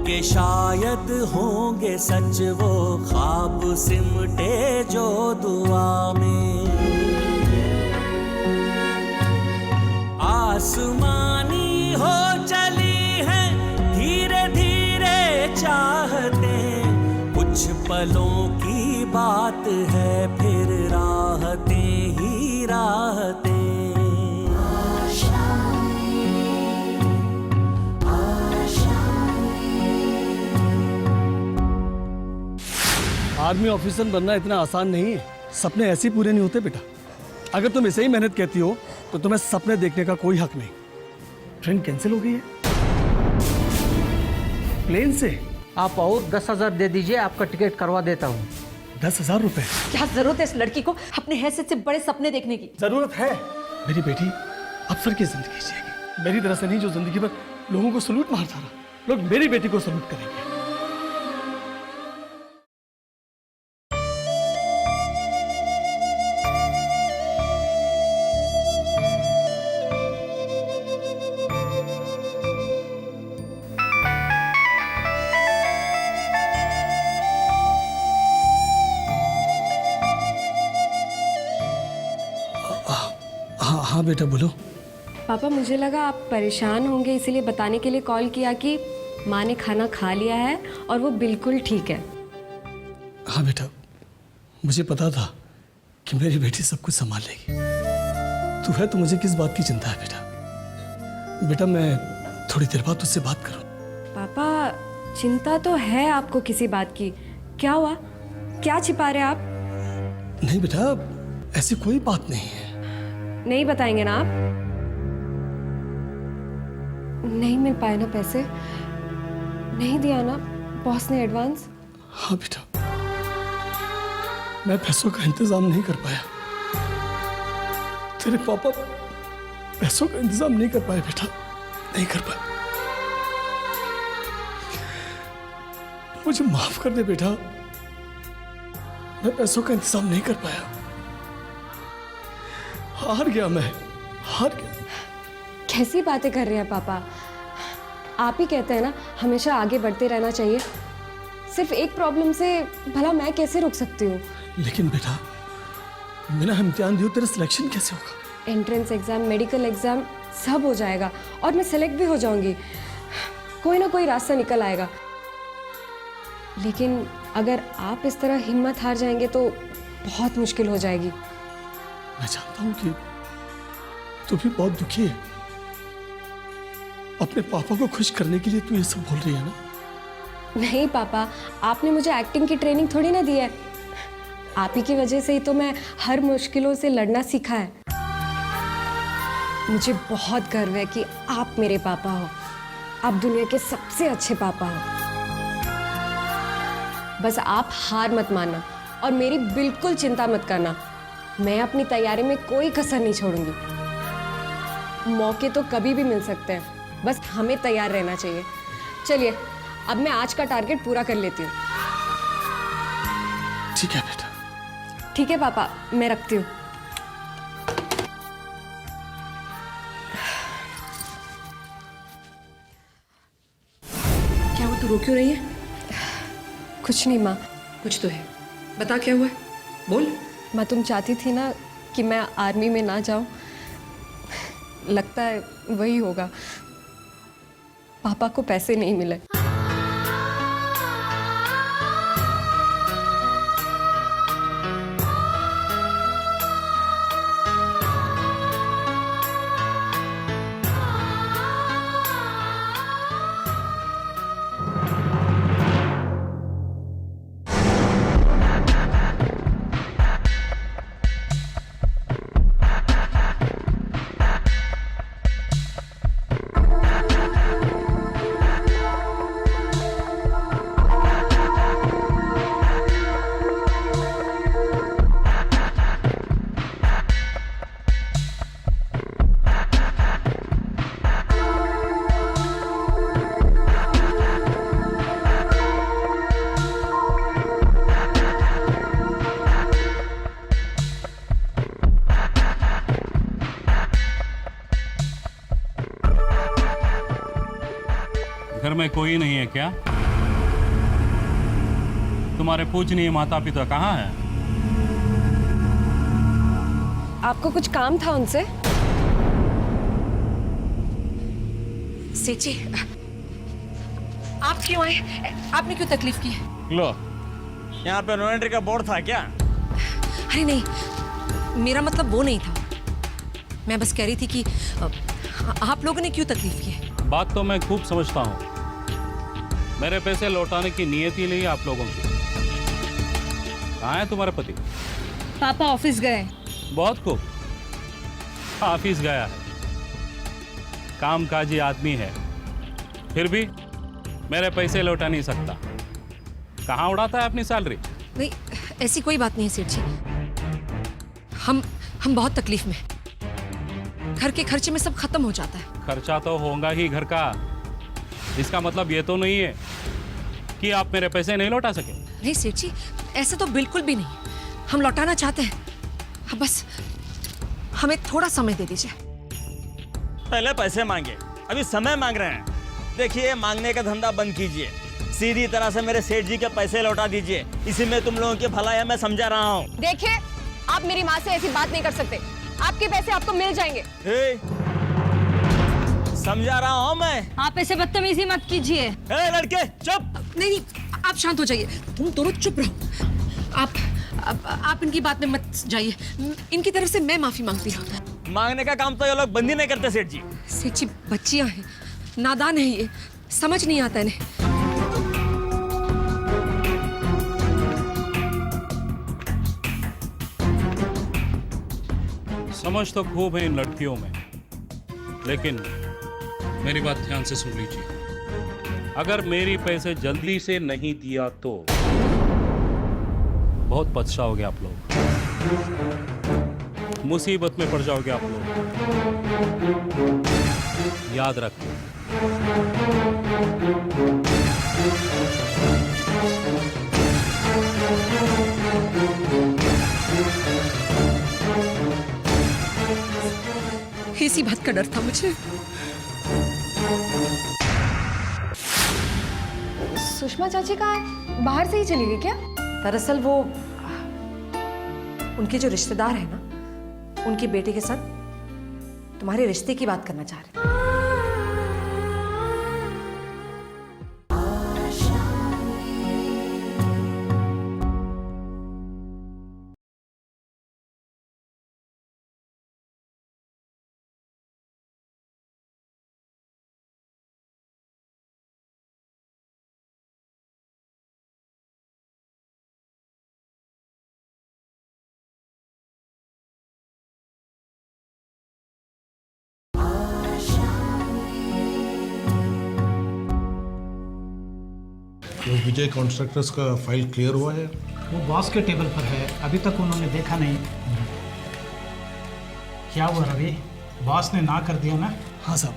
के शायद होंगे सच वो ख्वाब सिमटे जो दुआ में। आसमानी हो चली है धीरे धीरे चाहते, कुछ पलों की बात है फिर राहतें ही राहतें। आर्मी ऑफिसर बनना इतना आसान नहीं है। सपने ऐसे ही पूरे नहीं होते बेटा। अगर तुम ऐसे ही मेहनत कहती हो तो तुम्हें सपने देखने का कोई हक नहीं। ट्रेन कैंसिल हो गई है प्लेन से। आप और 10,000 दे दीजिए, आपका टिकट करवा देता हूँ। 10,000 रुपए? क्या जरूरत है इस लड़की को अपने हैसियत से बड़े सपने देखने की? जरूरत है। मेरी बेटी अफसर की जिंदगी जिएगी, मेरी तरह से नहीं जो जिंदगी भर लोगों को सलूट मारता रहा। लोग मेरी बेटी को सलूट करेंगे। हाँ बेटा बोलो। पापा मुझे लगा आप परेशान होंगे, इसीलिए बताने के लिए कॉल किया कि माँ ने खाना खा लिया है और वो बिल्कुल ठीक है। हाँ बेटा, मुझे पता था कि मेरी बेटी सब कुछ संभाल लेगी। तू है तो मुझे किस बात की चिंता है बेटा। बेटा मैं थोड़ी देर बाद तुझसे बात करूँ। पापा चिंता तो है आपको किसी बात की। क्या हुआ, क्या छिपा रहे आप? नहीं बेटा, ऐसी कोई बात नहीं है। नहीं बताएंगे ना आप? नहीं मिल पाए ना पैसे? नहीं दिया ना बॉस ने एडवांस? हाँ बेटा, मैं पैसों का इंतजाम नहीं कर पाया। तेरे पापा पैसों का इंतजाम नहीं कर पाए बेटा, नहीं कर पाए। मुझे माफ कर दे बेटा, मैं पैसों का इंतजाम नहीं कर पाया। हार गया मैं, हार गया। कैसी बातें कर रहे हैं पापा? आप ही कहते हैं ना हमेशा आगे बढ़ते रहना चाहिए। सिर्फ एक प्रॉब्लम से भला मैं कैसे रुक सकती हूँ? लेकिन बेटा बिना इम्तिहान दिए तेरा सिलेक्शन कैसे होगा? एंट्रेंस एग्जाम, मेडिकल एग्जाम सब हो जाएगा और मैं सेलेक्ट भी हो जाऊंगी। कोई ना कोई रास्ता निकल आएगा। लेकिन अगर आप इस तरह हिम्मत हार जाएंगे तो बहुत मुश्किल हो जाएगी। मैं जानता हूं कि तू भी बहुत दुखी है। अपने पापा को खुश करने के लिए तू ये सब बोल रही है ना? नहीं पापा, आपने मुझे एक्टिंग की ट्रेनिंग थोड़ी ना दी है। आप ही की वजह से ही तो मैं हर मुश्किलों से लड़ना सीखा है। मुझे बहुत गर्व है कि आप मेरे पापा हो। आप दुनिया के सबसे अच्छे पापा हो। बस आप हार मत मानना और मेरी बिल्कुल चिंता मत करना। मैं अपनी तैयारी में कोई कसर नहीं छोड़ूंगी। मौके तो कभी भी मिल सकते हैं, बस हमें तैयार रहना चाहिए। चलिए अब मैं आज का टारगेट पूरा कर लेती हूँ। ठीक है बेटा। ठीक है पापा, मैं रखती हूँ। क्या हुआ, तू रो क्यों रही है? कुछ नहीं माँ। कुछ तो है, बता क्या हुआ है, बोल। माँ तुम चाहती थी ना कि मैं आर्मी में ना जाऊँ। लगता है वही होगा। पापा को पैसे नहीं मिले। घर में कोई नहीं है क्या? तुम्हारे पूजनीय माता पिता कहाँ हैं? आपको कुछ काम था उनसे? सेठ जी, आप क्यों आए? आपने क्यों तकलीफ की? लो, यहाँ पे नो एंट्री का बोर्ड था क्या? अरे नहीं, मेरा मतलब वो नहीं था। मैं बस कह रही थी कि आप लोगों ने क्यों तकलीफ की है? बात तो मैं खूब समझता हूँ। मेरे पैसे लौटाने की नीयत ही नहीं आप लोगों की। कहाँ है तुम्हारे पति? पापा ऑफिस गए। बहुत खूब, ऑफिस गया है। कामकाजी आदमी है, फिर भी मेरे पैसे लौटा नहीं सकता। कहाँ उड़ाता है अपनी सैलरी? नहीं, ऐसी कोई बात नहीं है सेठ जी। हम बहुत तकलीफ में। घर के खर्चे में सब खत्म हो जाता है। खर्चा तो होगा ही घर का। इसका मतलब ये तो नहीं है कि आप मेरे पैसे नहीं लौटा सके। नहीं सेठ जी, ऐसे तो बिल्कुल भी नहीं। हम लौटाना चाहते हैं, अब बस हमें थोड़ा समय दे दीजिए। पहले पैसे मांगे, अभी समय मांग रहे हैं। देखिए, मांगने का धंधा बंद कीजिए, सीधी तरह से मेरे सेठ जी के पैसे लौटा दीजिए। इसी में तुम लोगों की भलाई है, मैं समझा रहा हूँ। देखिए, आप मेरी माँ से ऐसी बात नहीं कर सकते। आपके पैसे आपको मिल जाएंगे। समझा रहा हूँ मैं। आप ऐसे बदतमीजी मत कीजिए। लड़के चुप। नहीं, आप शांत हो जाइए। तुम दोनों चुप रहो। आप इनकी बात में मत जाइए। इनकी तरफ से मैं माफी मांगती हूँ। मांगने का काम तो ये लोग बंद ही नहीं करते सेठ जी। सेठ जी, बच्चियां हैं, नादान है, ये समझ नहीं आता इन्हें। समझ तो खूब है इन लड़कियों में, लेकिन मेरी बात ध्यान से सुन लीजिए। अगर मेरी पैसे जल्दी से नहीं दिया तो बहुत पछताओगे आप लोग, मुसीबत में पड़ जाओगे आप लोग। याद रखो। इसी बात का डर था मुझे। सुषमा चाची का बाहर से ही चली गई क्या? दरअसल वो उनके जो रिश्तेदार है ना, उनकी बेटे के साथ तुम्हारे रिश्ते की बात करना चाह रहे थे। तो विजय कॉन्ट्रैक्टर्स का फाइल क्लियर हुआ है? वो बॉस के टेबल पर है, अभी तक उन्होंने देखा नहीं। क्या हुआ रवि, बॉस ने ना कर दिया ना? हाँ साहब,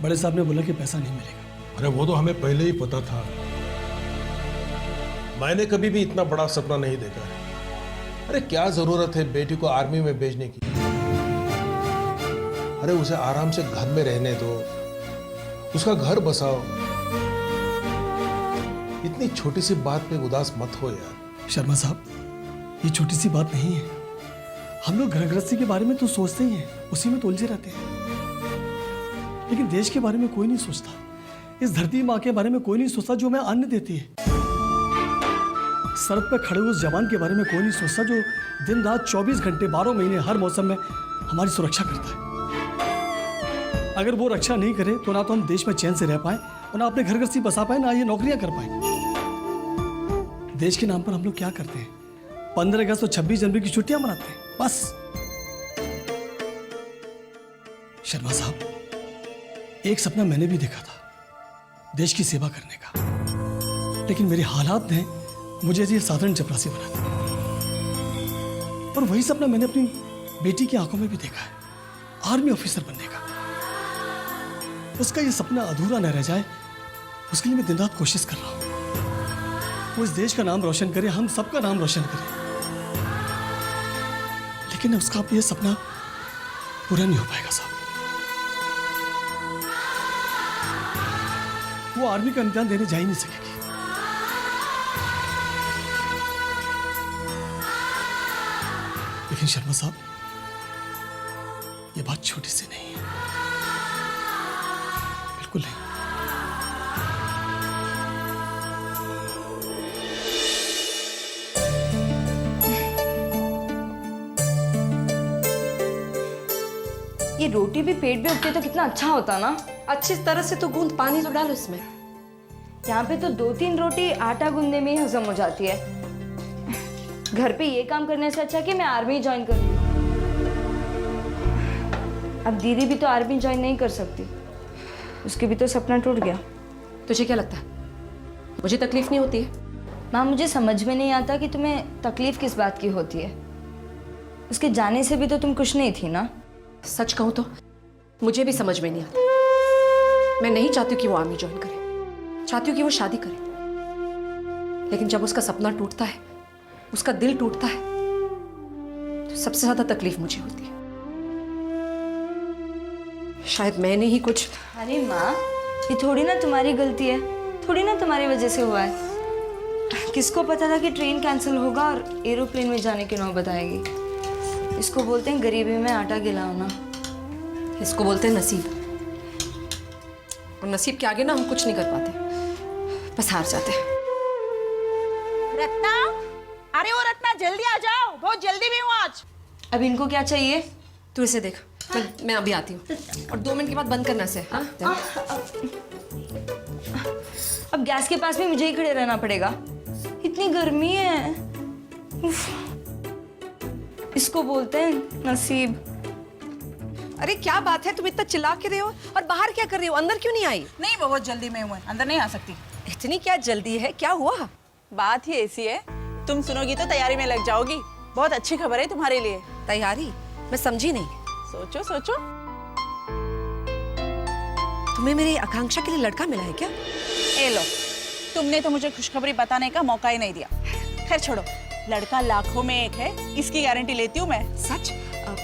बड़े साहब ने बोला कि पैसा नहीं मिलेगा। अरे वो तो हमें पहले ही पता था। मैंने कभी भी इतना बड़ा सपना नहीं देखा है। अरे क्या जरूरत है बेटी को आर्मी में भेजने की? अरे उसे आराम से घर में रहने दो, उसका घर बसाओ। इतनी छोटी सी बात पे उदास मत हो यार। शर्मा साहब, ये छोटी सी बात नहीं है। हम लोग घर गृहस्थी के बारे में तो सोचते ही हैं, उसी में तो उलझे रहते हैं, लेकिन देश के बारे में कोई नहीं सोचता। इस धरती माँ के बारे में कोई नहीं सोचता जो हमें अन्न देती है। सड़क पर खड़े उस जवान के बारे में कोई नहीं सोचता जो दिन रात 24 घंटे 12 महीने हर मौसम में हमारी सुरक्षा करता है। अगर वो रक्षा नहीं करे तो ना तो हम देश में चैन से रह पाए और ना अपने घर गृहस्थी बसा पाए, ना ये नौकरियां कर पाए। देश के नाम पर हम लोग क्या करते हैं? 15 अगस्त और 26 जनवरी की छुट्टियां मनाते हैं, बस। शर्मा साहब, एक सपना मैंने भी देखा था, देश की सेवा करने का, लेकिन मेरे हालात ने मुझे ये साधारण चपरासी बना दिया। और वही सपना मैंने अपनी बेटी की आंखों में भी देखा है, आर्मी ऑफिसर बनने का। उसका ये सपना अधूरा न रह जाए, उसके लिए मैं दिन रात कोशिश कर रहा हूं। वो इस देश का नाम रोशन करे, हम सबका नाम रोशन करे, लेकिन उसका अब ये सपना पूरा नहीं हो पाएगा साहब। वो आर्मी का इम्तिहान देने जा ही नहीं सकेगी। लेकिन शर्मा साहब, ये बात छोटी सी नहीं है, बिल्कुल नहीं। ये रोटी भी पेट में उगती तो कितना अच्छा होता ना। अच्छी तरह से तो गूंद, पानी तो डाल उसमें। यहाँ पे तो 2-3 रोटी आटा गूंदने में ही हजम हो जाती है। घर पे ये काम करने से अच्छा कि मैं आर्मी ज्वाइन कर लूं। अब दीदी भी तो आर्मी ज्वाइन नहीं कर सकती, उसके भी तो सपना टूट गया। तुझे क्या लगता है मुझे तकलीफ नहीं होती है? माँ, मुझे समझ में नहीं आता कि तुम्हें तकलीफ किस बात की होती है। उसके जाने से भी तो तुम खुश नहीं थी ना। सच कहूँ तो मुझे भी समझ में नहीं आता। मैं नहीं चाहती कि वो आर्मी ज्वाइन करे, चाहती हूँ कि वो शादी करे। लेकिन जब उसका सपना टूटता है, उसका दिल टूटता है, तो सबसे ज्यादा तकलीफ मुझे होती है। शायद मैंने ही कुछ। अरे माँ, ये थोड़ी ना तुम्हारी गलती है, थोड़ी ना तुम्हारी वजह से हुआ है। किसको पता था कि ट्रेन कैंसिल होगा और एरोप्लेन में जाने की नौबत आएगी। इसको बोलते हैं गरीबी में आटा गिलाना। इसको बोलते हैं नसीब। और नसीब के आगे ना हम कुछ नहीं कर पाते, बस हार जाते हैं। रत्ना, अरे वो रत्ना, जल्दी आ जाओ, बहुत जल्दी में हूँ आज। अब इनको क्या चाहिए? तू इसे देख, मैं अभी आती हूँ। और 2 मिनट के बाद बंद करना से। हाँ? अब गैस के पास भी मुझे ही खड़े रहना पड़ेगा, इतनी गर्मी है। उफ। इसको बोलते हैं नसीब। अरे क्या बात है, तुम इतना चिल्ला के रहे हो? और बाहर क्या कर रही हो? अंदर क्यों नहीं आई? नहीं, बहुत जल्दी में हूँ, अंदर नहीं आ सकती। इतनी क्या जल्दी है? क्या हुआ? बात ही ऐसी है, तुम सुनोगी तो तैयारी में लग जाओगी। बहुत अच्छी खबर है तुम्हारे लिए। तैयारी? मैं समझी नहीं। सोचो सोचो। तुम्हें मेरी आकांक्षा के लिए लड़का मिला है क्या? ए लो, तुमने तो मुझे खुशखबरी बताने का मौका ही नहीं दिया। खैर छोड़ो, लड़का लाखों में एक है, इसकी गारंटी लेती हूँ मैं। सच?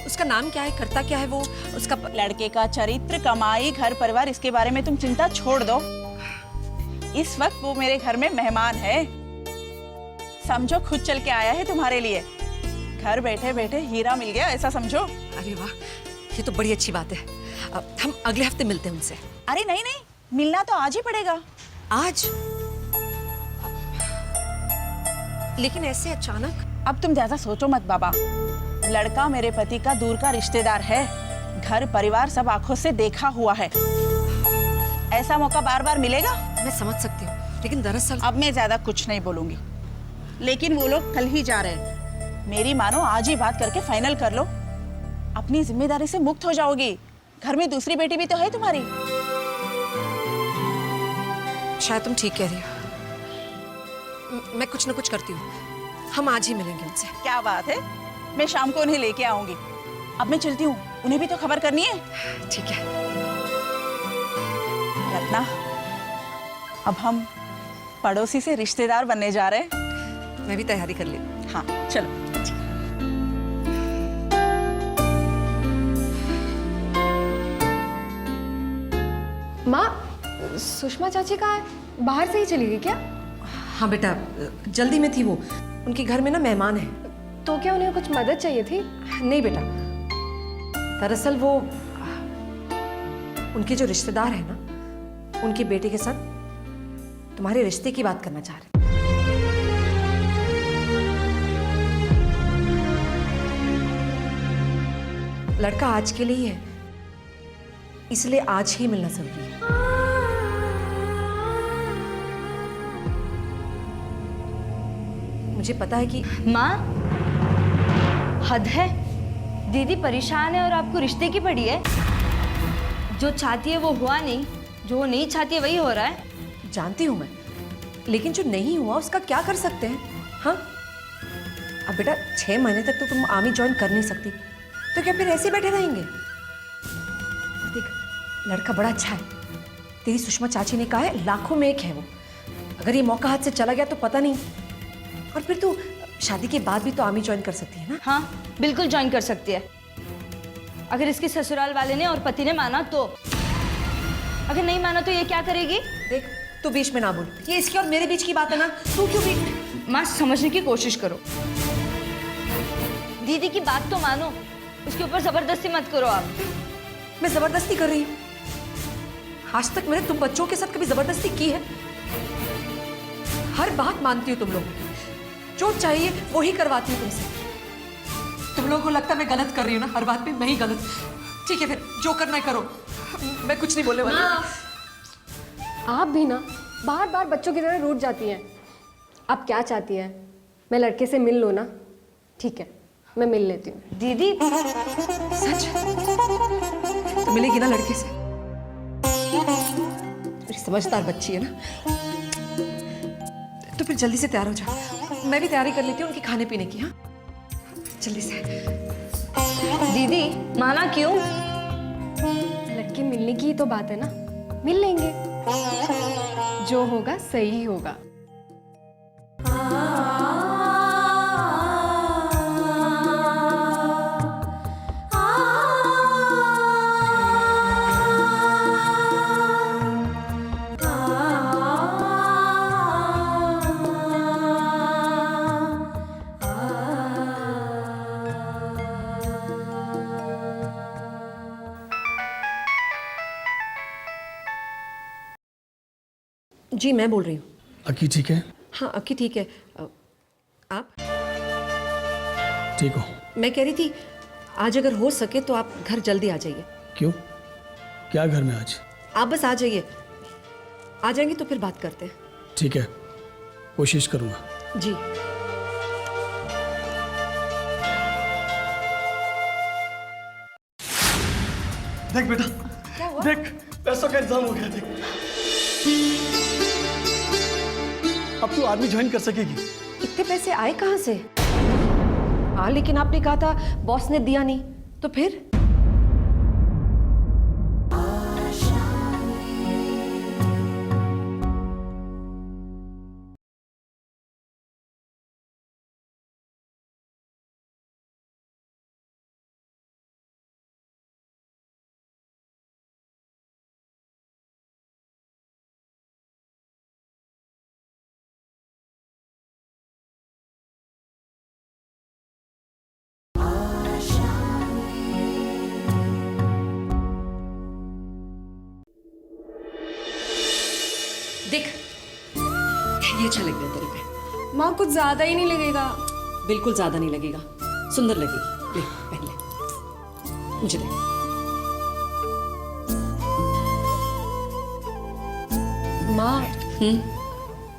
उसका नाम क्या है, करता क्या है वो? उसका लड़के का चरित्र, कमाई, घर परिवार, इसके बारे में तुम चिंता छोड़ दो। इस वक्त वो मेरे घर में मेहमान है, समझो खुद चल के आया है तुम्हारे लिए। घर बैठे बैठे हीरा मिल गया, ऐसा समझो। अरे वाह, ये तो बड़ी अच्छी बात है। हम अगले हफ्ते मिलते हैं उनसे। अरे नहीं नहीं, मिलना तो आज ही पड़ेगा। आज? लेकिन ऐसे अचानक? अब तुम ज्यादा सोचो मत बाबा। लड़का मेरे पति का दूर का रिश्तेदार है, घर परिवार सब आंखों से देखा हुआ है। ऐसा मौका बार बार मिलेगा? मैं समझ सकती हूँ, लेकिन दरअसल अब मैं ज्यादा कुछ नहीं बोलूंगी। लेकिन वो लोग कल ही जा रहे हैं, मेरी मानो आज ही बात करके फाइनल कर लो। अपनी जिम्मेदारी से मुक्त हो जाओगी। घर में दूसरी बेटी भी तो है तुम्हारी। शायद तुम ठीक कह रही हो। मैं कुछ न कुछ करती हूँ, हम आज ही मिलेंगे उनसे। क्या बात है, मैं शाम को उन्हें लेके आऊंगी। अब मैं चलती हूँ, उन्हें भी तो खबर करनी है। ठीक है। रत्ना, अब हम पड़ोसी से रिश्तेदार बनने जा रहे हैं। मैं भी तैयारी कर ली। हाँ चलो। माँ, सुषमा चाची कहाँ है? बाहर से ही चली गई क्या? हाँ बेटा, जल्दी में थी वो। उनके घर में ना मेहमान है। तो क्या उन्हें कुछ मदद चाहिए थी? नहीं बेटा, दरअसल वो उनके जो रिश्तेदार है ना, उनके बेटे के साथ तुम्हारे रिश्ते की बात करना चाह रहे। लड़का आज के लिए है, इसलिए आज ही मिलना जरूरी है। मुझे पता है कि माँ, हद है। दीदी परेशान है और आपको रिश्ते की पड़ी है। जो चाहती है वो हुआ नहीं, जो वो नहीं चाहती है वही हो रहा है। जानती हूं मैं, लेकिन जो नहीं हुआ उसका क्या कर सकते हैं? हाँ, अब बेटा 6 महीने तक तो तुम आर्मी ज्वाइन कर नहीं सकती, तो क्या फिर ऐसे बैठे रहेंगे? देख, लड़का बड़ा अच्छा है। तेरी सुषमा चाची ने कहा है लाखों में एक है वो। अगर ये मौका हाथ से चला गया तो पता नहीं। और फिर तू शादी के बाद भी तो आर्मी ज्वाइन कर सकती है ना? हाँ, बिल्कुल ज्वाइन कर सकती है, अगर इसके ससुराल वाले ने और पति ने माना तो। अगर नहीं माना तो ये क्या करेगी? देख, तू बीच में ना बोल, ये इसके और मेरे बीच की बात है ना, तू क्यों बीच? माँ, समझने की कोशिश करो। दीदी की बात तो मानो, उसके ऊपर जबरदस्ती मत करो आप। मैं जबरदस्ती कर रही हूँ? आज तक मैंने तुम बच्चों के साथ कभी जबरदस्ती की है? हर बात मानती हो तुम लोग, जो चाहिए वो ही करवाती हूँ तुमसे। तुम लोगों को लगता है मैं गलत कर रही हूँ ना, हर बात पे मैं ही गलत। ठीक है फिर जो करना है करो, मैं कुछ नहीं बोलने वाली। आप भी ना बार बार बच्चों की तरह रूठ जाती हैं। आप क्या चाहती हैं? मैं लड़के से मिल लूँ ना? ठीक है, मैं मिल लेती हूँ। दीदी सच तो मिलेगी ना लड़के से? मेरी समझदार बच्ची है ना, तो फिर जल्दी से तैयार हो जाओ। मैं भी तैयारी कर लेती हूँ उनके खाने पीने की। हाँ जल्दी से। दीदी माना क्यों? लड़के मिलने की ही तो बात है ना, मिल लेंगे। जो होगा सही होगा। जी मैं बोल रही हूँ। अकी ठीक है? हाँ अक्की ठीक है। आप? ठीक हो? मैं कह रही थी आज अगर हो सके तो आप घर जल्दी आ जाइए। क्यों? क्या घर में आज? आप बस आ जाइए, आ जाएंगे तो फिर बात करते हैं। ठीक है, कोशिश करूँगा। जी देख बेटा, देख पैसों का इंतजाम हो गया। देख अब तू आर्मी ज्वाइन कर सकेगी। इतने पैसे आए कहाँ से? हाँ लेकिन आपने कहा था बॉस ने दिया नहीं, तो फिर? देख ये अच्छा लगेगा तेरे पे। माँ कुछ ज्यादा ही नहीं लगेगा? बिल्कुल ज्यादा नहीं लगेगा, सुंदर लगेगी। ले पहन ले, मुझे दे। माँ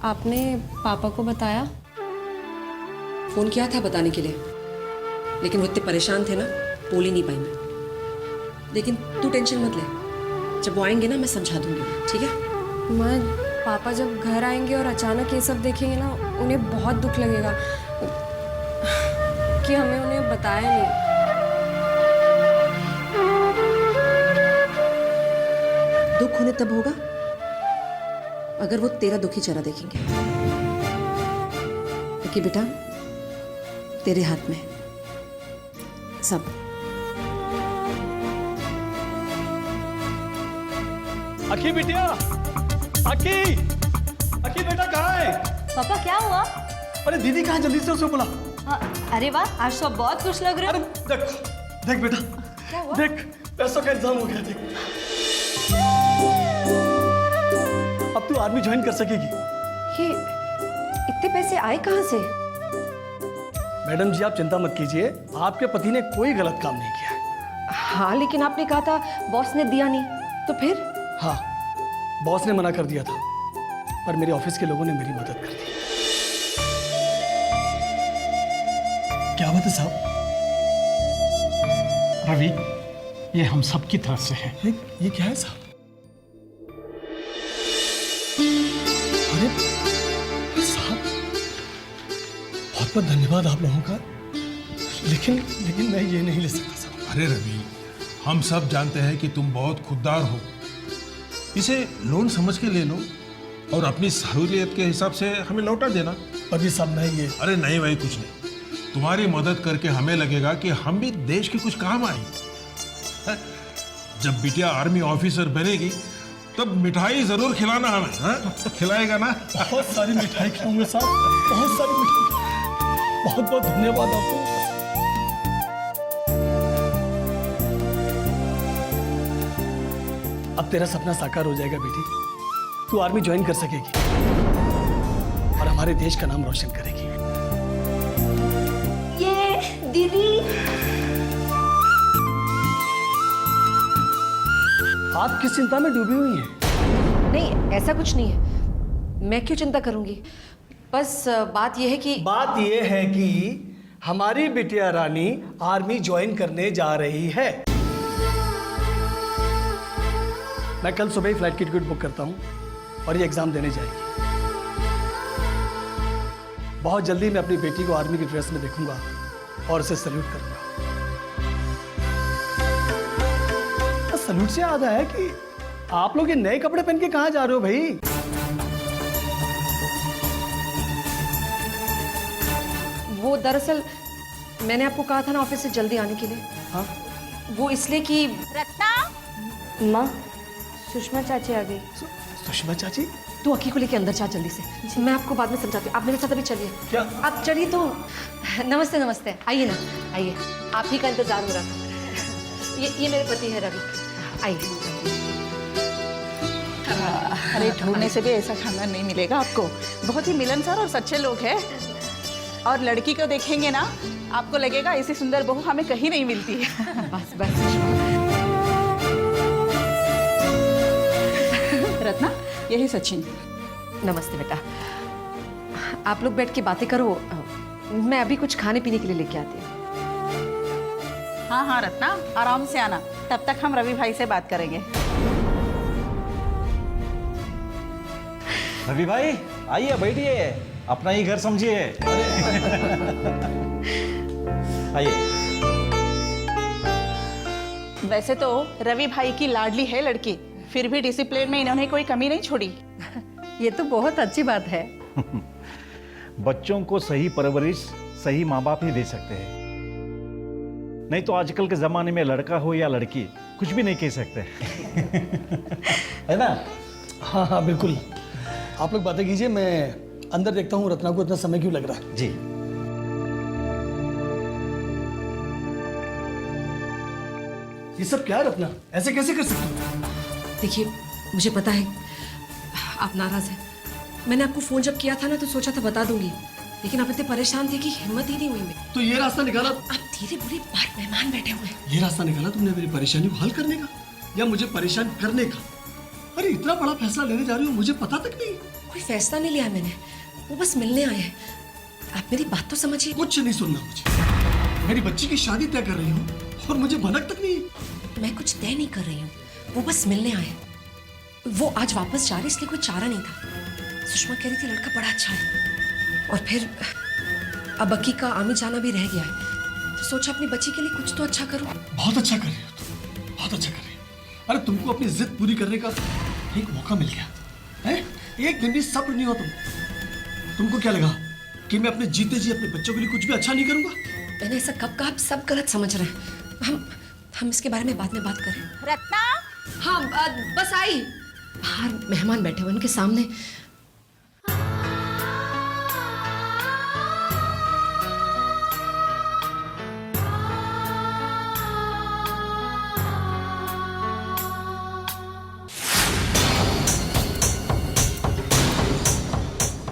आपने पापा को बताया? फोन किया था बताने के लिए, लेकिन वो इतने परेशान थे ना, बोल ही नहीं पाई मैं। लेकिन तू टेंशन मत ले, जब वो आएंगे ना मैं समझा दूंगी, ठीक है? माँ पापा जब घर आएंगे और अचानक ये सब देखेंगे ना, उन्हें बहुत दुख लगेगा कि हमें उन्हें बताया नहीं। दुख उन्हें तब होगा अगर वो तेरा दुखी चेहरा देखेंगे, क्योंकि बेटा तेरे हाथ में सब। अकी बिटिया, अकी, अकी बेटा कहाँ है? पापा क्या हुआ? अरे दीदी कहाँ? जल्दी से उसे बुला। अरे वाह, आज तो आप बहुत खुश लग रहे अरे हो। देख देख बेटा, क्या हुआ? देख पैसों का इंतजाम हो गया। देख अब तू आर्मी ज्वाइन कर सकेगी। ये इतने पैसे आए कहाँ से? मैडम जी आप चिंता मत कीजिए, आपके पति ने कोई गलत काम नहीं किया है। हाँ लेकिन आपने कहा था बॉस ने दिया नहीं, तो फिर? हाँ बॉस ने मना कर दिया था, पर मेरे ऑफिस के लोगों ने मेरी मदद कर दी। क्या बात है साहब? रवि, ये हम सब की तरफ से है। ये क्या है साहब? अरे साहब बहुत बहुत धन्यवाद आप लोगों का, लेकिन मैं ये नहीं ले सकता साहब। अरे रवि, हम सब जानते हैं कि तुम बहुत खुददार हो, इसे लोन समझ के ले लो और अपनी सहूलियत के हिसाब से हमें लौटा देना। पर ये सब मैं ये। अरे नहीं भाई, कुछ नहीं, तुम्हारी मदद करके हमें लगेगा कि हम भी देश के कुछ काम आए। जब बिटिया आर्मी ऑफिसर बनेगी तब मिठाई जरूर खिलाना हमें। हाँ? खिलाएगा ना? बहुत सारी मिठाई खिलाऊंगा साहब, बहुत सारी मिठाई। बहुत बहुत धन्यवाद आपको। अब तेरा सपना साकार हो जाएगा बेटी। तू आर्मी ज्वाइन कर सकेगी और हमारे देश का नाम रोशन करेगी। ये दीदी, आप किस चिंता में डूबी हुई हैं? नहीं ऐसा कुछ नहीं है, मैं क्यों चिंता करूंगी। बस बात यह है कि हमारी बिटिया रानी आर्मी ज्वाइन करने जा रही है। मैं कल सुबह ही फ्लाइट की टिकट बुक करता हूं और ये एग्जाम देने जाएगी। बहुत जल्दी मैं अपनी बेटी को आर्मी की ड्रेस में देखूंगा और उसे सल्यूट करूंगा। सल्यूट से याद आया कि आप लोग ये नए कपड़े पहन के कहां जा रहे हो भाई? वो दरअसल मैंने आपको कहा था ना ऑफिस से जल्दी आने के लिए। हाँ, वो इसलिए कि रत्ना, माँ, सुषमा चाची आ गई। सुषमा चाची? तू अक्की को लेके अंदर जा जल्दी से, मैं आपको बाद में समझाती हूँ। आप मेरे साथ अभी चलिए। क्या? आप चलिए तो। नमस्ते नमस्ते, आइए ना, आइए। आप ही का इंतजार हो रहा था। ये मेरे पति है रवि, आइए। अरे ढूंढने से भी ऐसा खानदान नहीं मिलेगा आपको। बहुत ही मिलनसार और सच्चे लोग हैं। और लड़की को देखेंगे ना, आपको लगेगा ऐसी सुंदर बहू हमें कहीं नहीं मिलती है। बस बस। रत्ना, यही सचिन। नमस्ते बेटा, आप लोग बैठ के बातें करो, मैं अभी कुछ खाने पीने के लिए लेके आती हूँ। हाँ हाँ रत्ना, आराम से आना, तब तक हम रवि भाई से बात करेंगे। रवि भाई आइए, बैठिए, अपना ही घर समझिए। आइए। वैसे तो रवि भाई की लाडली है लड़की, फिर भी डिसिप्लिन में इन्होंने कोई कमी नहीं छोड़ी। ये तो बहुत अच्छी बात है। बच्चों को सही परवरिश सही माँ बाप ही दे सकते हैं, नहीं तो आजकल के जमाने में लड़का हो या लड़की कुछ भी नहीं कह सकते। है ना? हाँ हाँ बिल्कुल, आप लोग बातें कीजिए, मैं अंदर देखता हूँ रत्ना को इतना समय क्यों लग रहा है। जी। ये सब क्या है रत्ना, ऐसे कैसे कर सकते हो? देखिए, मुझे पता है आप नाराज हैं। मैंने आपको फोन जब किया था ना तो सोचा था बता दूंगी, लेकिन आप इतने परेशान थे कि हिम्मत ही नहीं हुई मेरी। तो ये रास्ता निकाला? आप धीरे बोले, बाहर मेहमान बैठे हुए हैं। ये रास्ता निकाला तुमने मेरी परेशानी को हल करने का या मुझे परेशाान करने का? अरे इतना बड़ा फैसला लेने जा रही हो, मुझे पता तक नहीं। कोई फैसला नहीं लिया मैंने, वो बस मिलने आए हैं। आप मेरी बात तो समझिए। कुछ नहीं सुनना मुझे। मेरी बच्ची की शादी तय कर रही हूँ और मुझे भनक तक नहीं। मैं कुछ तय नहीं कर रही हूँ, वो बस मिलने आए। वो आज वापस जा रहे, इसलिए कोई चारा नहीं था। सुषमा कह रही थी लड़का बड़ा अच्छा है, और फिर अब अक्की का आमी जाना भी रह गया है, तो सोचा अपनी बच्ची के लिए कुछ तो अच्छा करूं। बहुत अच्छा कर रही हो तुम, बहुत अच्छा कर रही हो। अरे तुमको अपनी जिद पूरी करने का एक मौका मिल गया है। एक दिन भी सब्र नहीं हो तुमको क्या लगा कि मैं अपने जीते जी अपने बच्चों के लिए कुछ भी अच्छा नहीं करूंगा? मैंने ऐसा कब कहा? आप सब गलत समझ रहे हैं। हम इसके बारे में बाद में बात करें। रत्ना, हाँ बस आई। बाहर मेहमान बैठे हुए, उनके सामने।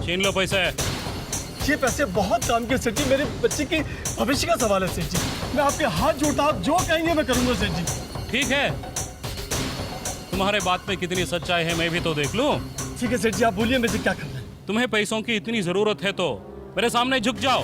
छीन लो पैसे। ये पैसे बहुत काम के सेठ जी, मेरे बच्चे के भविष्य का सवाल है सेठ जी। मैं आपके हाथ जोड़ता, आप जो कहेंगे मैं करूंगा सेठ जी। ठीक है, तुम्हारे बात में कितनी सच्चाई है मैं भी तो देख लूं। ठीक है सेठ जी, आप बोलिए मुझे क्या करना है। तुम्हें पैसों की इतनी जरूरत है तो मेरे सामने झुक जाओ।